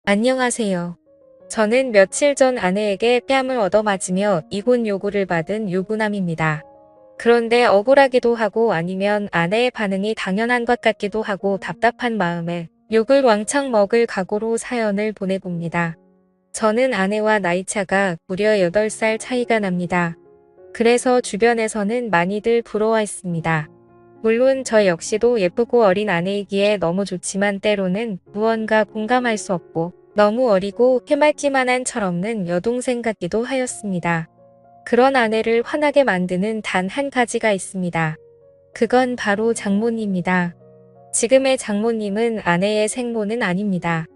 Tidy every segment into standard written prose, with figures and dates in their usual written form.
안녕하세요. 저는 며칠 전 아내에게 뺨을 얻어맞으며 이혼 요구를 받은 유부남입니다. 그런데 억울하기도 하고 아니면 아내의 반응이 당연한 것 같기도 하고 답답한 마음에 욕을 왕창 먹을 각오로 사연을 보내봅니다. 저는 아내와 나이차가 무려 8살 차이가 납니다. 그래서 주변에서는 많이들 부러워했습니다. 물론 저 역시도 예쁘고 어린 아내이기에 너무 좋지만 때로는 무언가 공감할 수 없고 너무 어리고 해맑기만 한 철없는 여동생 같기도 하였습니다. 그런 아내를 화나게 만드는 단 한 가지가 있습니다. 그건 바로 장모님입니다. 지금의 장모님은 아내의 생모는 아닙니다.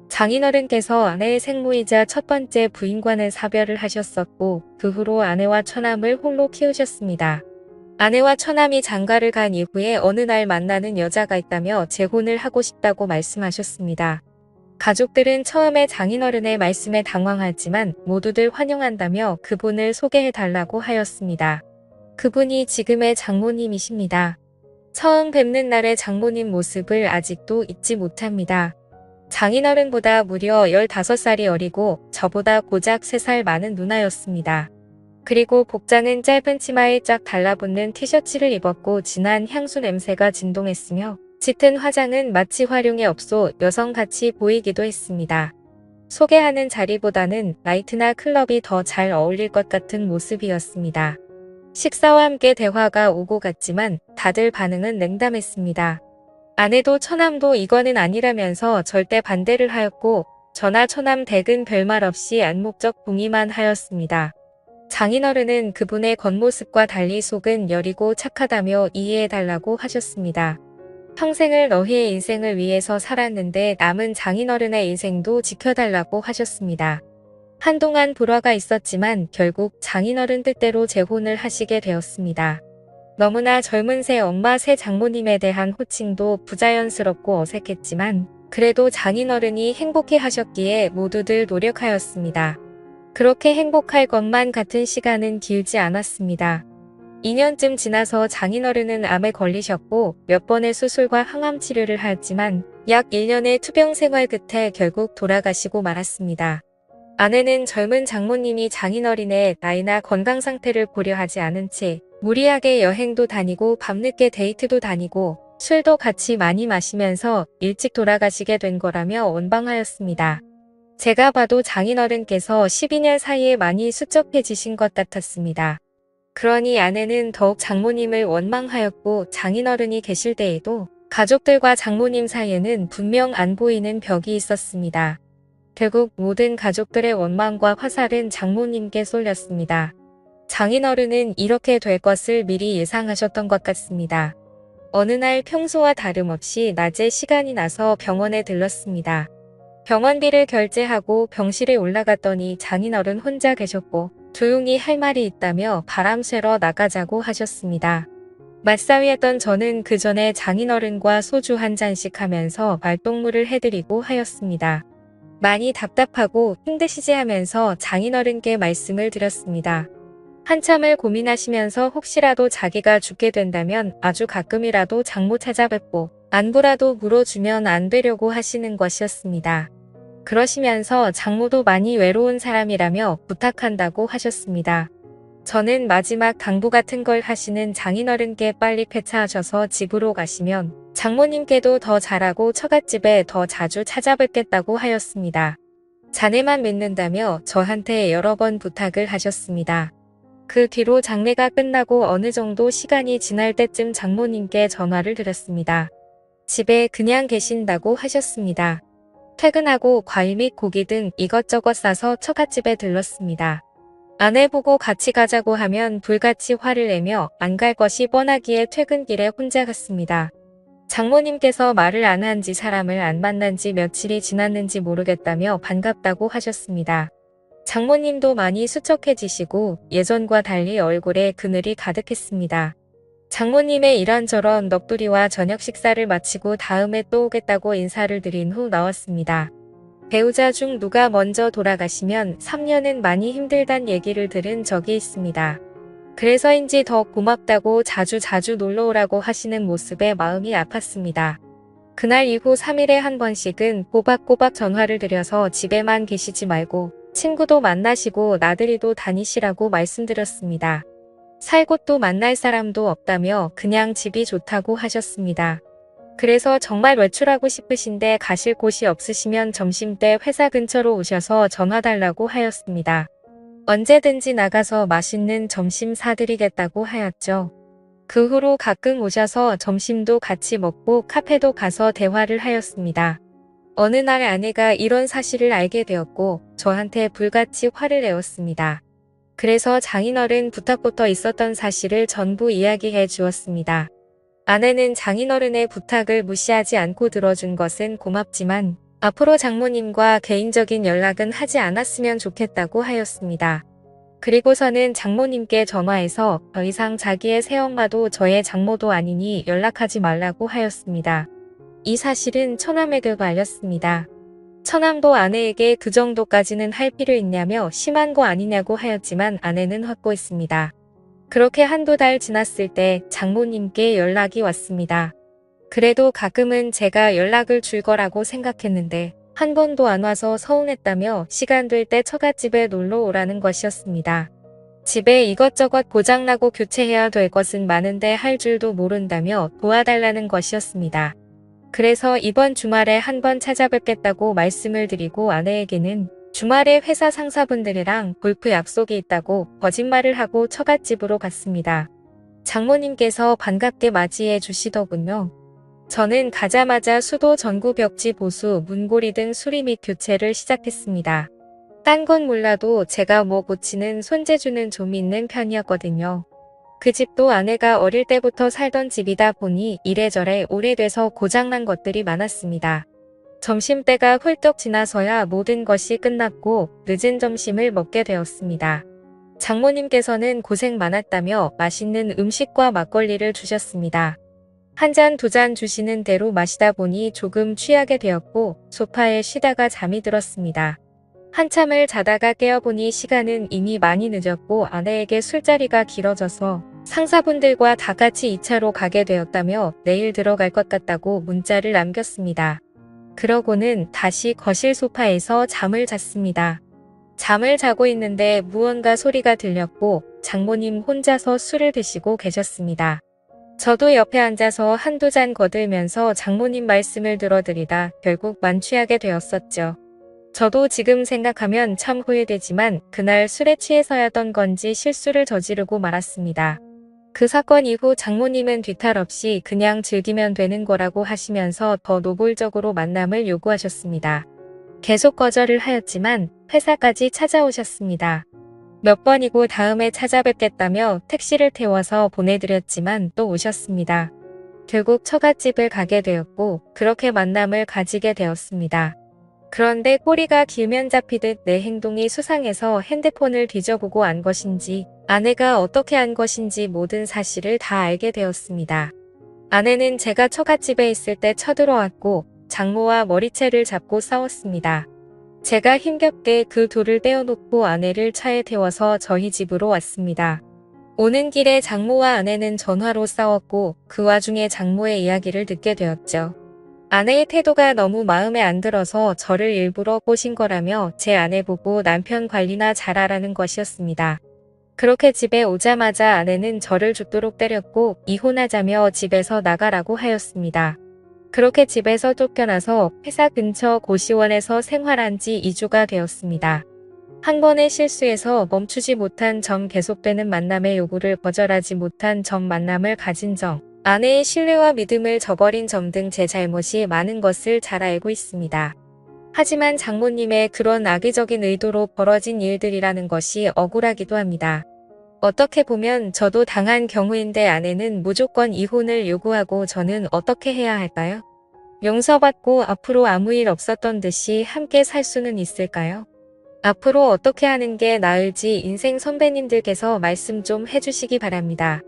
장인어른께서 아내의 생모이자 첫 번째 부인과는 사별을 하셨었고 그 후로 아내와 처남을 홀로 키우셨습니다. 아내와 처남이 장가를 간 이후에 어느 날 만나는 여자가 있다며 재혼을 하고 싶다고 말씀하셨습니다. 가족들은 처음에 장인어른의 말씀에 당황하지만 모두들 환영한다며 그분을 소개해달라고 하였습니다. 그분이 지금의 장모님이십니다. 처음 뵙는 날의 장모님 모습을 아직도 잊지 못합니다. 장인어른보다 무려 15살이 어리고 저보다 고작 3살 많은 누나였습니다. 그리고 복장은 짧은 치마에 쫙 달라붙는 티셔츠를 입었고 진한 향수 냄새가 진동했으며 짙은 화장은 마치 활용의 업소 여성같이 보이기도 했습니다. 소개하는 자리보다는 나이트나 클럽이 더 잘 어울릴 것 같은 모습이었습니다. 식사와 함께 대화가 오고 갔지만 다들 반응은 냉담했습니다. 아내도 처남도 이거는 아니라면서 절대 반대를 하였고 저나 처남 댁은 별말 없이 안목적 동의만 하였습니다. 장인어른은 그분의 겉모습과 달리 속은 여리고 착하다며 이해해달라고 하셨습니다. 평생을 너희의 인생을 위해서 살았는데 남은 장인어른의 인생도 지켜달라고 하셨습니다. 한동안 불화가 있었지만 결국 장인어른 뜻대로 재혼을 하시게 되었습니다. 너무나 젊은 새 엄마 새 장모님에 대한 호칭도 부자연스럽고 어색했지만 그래도 장인어른이 행복해 하셨기에 모두들 노력하였습니다. 그렇게 행복할 것만 같은 시간은 길지 않았습니다. 2년쯤 지나서 장인어른은 암에 걸리셨고 몇 번의 수술과 항암 치료를 하였지만 약 1년의 투병 생활 끝에 결국 돌아가시고 말았습니다. 아내는 젊은 장모님이 장인어른의 나이나 건강 상태를 고려하지 않은 채 무리하게 여행도 다니고 밤늦게 데이트도 다니고 술도 같이 많이 마시면서 일찍 돌아가시게 된 거라며 원방하였습니다. 제가 봐도 장인어른께서 12년 사이에 많이 수척해지신 것 같았습니다. 그러니 아내는 더욱 장모님을 원망하였고 장인어른이 계실 때에도 가족들과 장모님 사이에는 분명 안 보이는 벽이 있었습니다. 결국 모든 가족들의 원망과 화살은 장모님께 쏠렸습니다. 장인어른은 이렇게 될 것을 미리 예상하셨던 것 같습니다. 어느 날 평소와 다름없이 낮에 시간이 나서 병원에 들렀습니다. 병원비를 결제하고 병실에 올라갔더니 장인어른 혼자 계셨고 조용히 할 말이 있다며 바람 쐬러 나가자고 하셨습니다. 맞사위했던 저는 그 전에 장인어른과 소주 한 잔씩 하면서 말동무를 해드리고 하였습니다. 많이 답답하고 힘드시지 하면서 장인어른께 말씀을 드렸습니다. 한참을 고민하시면서 혹시라도 자기가 죽게 된다면 아주 가끔이라도 장모 찾아뵙고 안부라도 물어주면 안 되려고 하시는 것이었습니다. 그러시면서 장모도 많이 외로운 사람이라며 부탁한다고 하셨습니다. 저는 마지막 당부 같은 걸 하시는 장인어른께 빨리 쾌차하셔서 집으로 가시면 장모님께도 더 잘하고 처갓집에 더 자주 찾아뵙겠다고 하였습니다. 자네만 믿는다며 저한테 여러 번 부탁을 하셨습니다. 그 뒤로 장례가 끝나고 어느 정도 시간이 지날 때쯤 장모님께 전화를 드렸습니다. 집에 그냥 계신다고 하셨습니다. 퇴근하고 과일 및 고기 등 이것저것 싸서 처갓집에 들렀습니다. 아내 보고 같이 가자고 하면 불같이 화를 내며 안 갈 것이 뻔하기에 퇴근길에 혼자 갔습니다. 장모님께서 말을 안 한지 사람을 안 만난 지 며칠이 지났는지 모르겠다며 반갑다고 하셨습니다. 장모님도 많이 수척해지시고 예전과 달리 얼굴에 그늘이 가득했습니다. 장모님의 이런저런 넋두리와 저녁 식사를 마치고 다음에 또 오겠다고 인사를 드린 후 나왔습니다. 배우자 중 누가 먼저 돌아가시면 3년은 많이 힘들단 얘기를 들은 적이 있습니다. 그래서인지 더 고맙다고 자주 놀러오라고 하시는 모습에 마음이 아팠습니다. 그날 이후 3일에 한 번씩은 꼬박꼬박 전화를 드려서 집에만 계시지 말고 친구도 만나시고 나들이도 다니시라고 말씀드렸습니다. 살 곳도 만날 사람도 없다며 그냥 집이 좋다고 하셨습니다. 그래서 정말 외출하고 싶으신데 가실 곳이 없으시면 점심때 회사 근처로 오셔서 전화 달라고 하였습니다. 언제든지 나가서 맛있는 점심 사드리겠다고 하였죠. 그 후로 가끔 오셔서 점심도 같이 먹고 카페도 가서 대화를 하였습니다. 어느 날 아내가 이런 사실을 알게 되었고 저한테 불같이 화를 내었습니다. 그래서 장인어른 부탁부터 있었던 사실을 전부 이야기해 주었습니다. 아내는 장인어른의 부탁을 무시하지 않고 들어준 것은 고맙지만 앞으로 장모님과 개인적인 연락은 하지 않았으면 좋겠다고 하였습니다. 그리고서는 장모님께 전화해서 더 이상 자기의 새엄마도 저의 장모도 아니니 연락하지 말라고 하였습니다. 이 사실은 처남에게도 알렸습니다. 처남도 아내에게 그 정도까지는 할 필요 있냐며 심한 거 아니냐고 하였지만 아내는 확고했습니다. 그렇게 한두 달 지났을 때 장모님께 연락이 왔습니다. 그래도 가끔은 제가 연락을 줄 거라고 생각했는데 한 번도 안 와서 서운했다며 시간 될 때 처갓집에 놀러 오라는 것이었습니다. 집에 이것저것 고장나고 교체해야 될 것은 많은데 할 줄도 모른다며 도와달라는 것이었습니다. 그래서 이번 주말에 한번 찾아뵙겠다고 말씀을 드리고 아내에게는 주말에 회사 상사분들이랑 골프 약속이 있다고 거짓말을 하고 처갓집으로 갔습니다. 장모님께서 반갑게 맞이해 주시더군요. 저는 가자마자 수도 전구 벽지 보수, 문고리 등 수리 및 교체를 시작했습니다. 딴 건 몰라도 제가 뭐 고치는 손재주는 좀 있는 편이었거든요. 그 집도 아내가 어릴 때부터 살던 집이다 보니 이래저래 오래돼서 고장난 것들이 많았습니다. 점심때가 훌쩍 지나서야 모든 것이 끝났고 늦은 점심을 먹게 되었습니다. 장모님께서는 고생 많았다며 맛있는 음식과 막걸리를 주셨습니다. 한 잔 두 잔 주시는 대로 마시다 보니 조금 취하게 되었고 소파에 쉬다가 잠이 들었습니다. 한참을 자다가 깨어보니 시간은 이미 많이 늦었고 아내에게 술자리가 길어져서 상사분들과 다 같이 2차로 가게 되었다며 내일 들어갈 것 같다고 문자를 남겼습니다. 그러고는 다시 거실 소파에서 잠을 잤습니다. 잠을 자고 있는데 무언가 소리가 들렸고 장모님 혼자서 술을 드시고 계셨습니다. 저도 옆에 앉아서 한두 잔 거들면서 장모님 말씀을 들어드리다 결국 만취하게 되었었죠. 저도 지금 생각하면 참 후회되지만 그날 술에 취해서였던 건지 실수를 저지르고 말았습니다. 그 사건 이후 장모님은 뒤탈 없이 그냥 즐기면 되는 거라고 하시면서 더 노골적으로 만남을 요구하셨습니다. 계속 거절을 하였지만 회사까지 찾아오셨습니다. 몇 번이고 다음에 찾아뵙겠다며 택시를 태워서 보내드렸지만 또 오셨습니다. 결국 처갓집을 가게 되었고 그렇게 만남을 가지게 되었습니다. 그런데 꼬리가 길면 잡히듯 내 행동이 수상해서 핸드폰을 뒤져보고 안 것인지 아내가 어떻게 한 것인지 모든 사실을 다 알게 되었습니다. 아내는 제가 처갓집에 있을 때 쳐들어왔고 장모와 머리채를 잡고 싸웠습니다. 제가 힘겹게 그 둘을 떼어놓고 아내를 차에 태워서 저희 집으로 왔습니다. 오는 길에 장모와 아내는 전화로 싸웠고 그 와중에 장모의 이야기를 듣게 되었죠. 아내의 태도가 너무 마음에 안 들어서 저를 일부러 꼬신 거라며 제 아내 보고 남편 관리나 잘하라는 것이었습니다. 그렇게 집에 오자마자 아내는 저를 죽도록 때렸고 이혼하자며 집에서 나가라고 하였습니다. 그렇게 집에서 쫓겨나서 회사 근처 고시원에서 생활한 지 2주가 되었습니다. 한 번의 실수에서 멈추지 못한 점, 계속되는 만남의 요구를 거절하지 못한 점, 만남을 가진 점, 아내의 신뢰와 믿음을 저버린 점 등 제 잘못이 많은 것을 잘 알고 있습니다. 하지만 장모님의 그런 악의적인 의도로 벌어진 일들이라는 것이 억울하기도 합니다. 어떻게 보면 저도 당한 경우인데 아내는 무조건 이혼을 요구하고 저는 어떻게 해야 할까요? 용서받고 앞으로 아무 일 없었던 듯이 함께 살 수는 있을까요? 앞으로 어떻게 하는 게 나을지 인생 선배님들께서 말씀 좀 해주시기 바랍니다.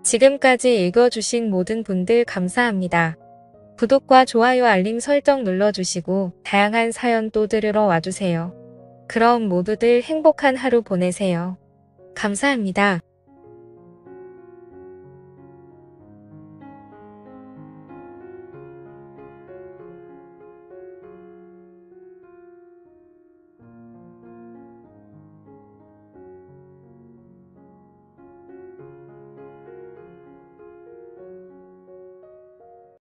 지금까지 읽어주신 모든 분들 감사합니다. 구독과 좋아요 알림 설정 눌러주시고 다양한 사연 또 들으러 와주세요. 그럼 모두들 행복한 하루 보내세요. 감사합니다.